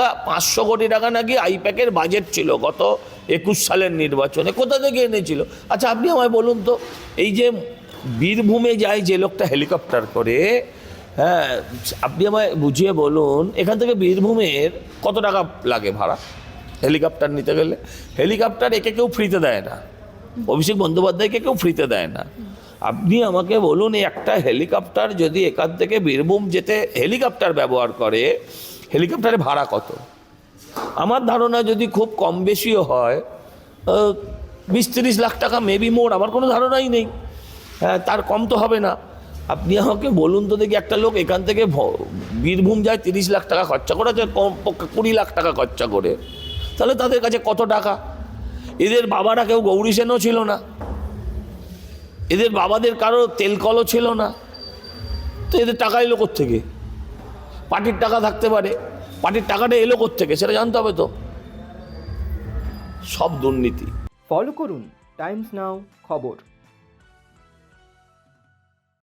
টাকা, 500 কোটি টাকা নাকি আইপ্যাকের বাজেট ছিল গত 21 সালের নির্বাচনে। কোথা থেকে এনেছিল? আচ্ছা আপনি আমায় বলুন তো, এই যে বীরভূমে যায় যে লোকটা হেলিকপ্টার করে, হ্যাঁ আপনি আমায় বুঝিয়ে বলুন এখান থেকে বীরভূমের কত টাকা লাগে ভাড়া হেলিকপ্টার নিতে গেলে? হেলিকপ্টার একে কেউ ফ্রিতে দেয় না, অভিষেক বন্দ্যোপাধ্যায়কে কেউ ফ্রিতে দেয় না। আপনি আমাকে বলুন এই একটা হেলিকপ্টার যদি এখান থেকে বীরভূম যেতে হেলিকপ্টার ব্যবহার করে, হেলিকপ্টারের ভাড়া কত? আমার ধারণা যদি খুব কম বেশিও হয় 20-30 লাখ টাকা, মেবি মোর, আমার কোনো ধারণাই নেই। হ্যাঁ তার কম তো হবে না। আপনি আমাকে বলুন তো দেখি, একটা লোক এখান থেকে বীরভূম যায় 30 লাখ টাকা খরচা করে, 20 লাখ টাকা খরচা করে, তাহলে তাদের কাছে কত টাকা? এদের বাবারা কেউ গৌরী সেনও ছিল না, এদের বাবাদের কারো তেল কলও ছিল না, তো এদের টাকা এলো কোত্থেকে? পার্টির টাকা থাকতে পারে, পার্টির টাকাটা এলো কোত্থেকে সেটা জানতে হবে তো। সব দুর্নীতি। ফলো করুন টাইমস নাও খবর।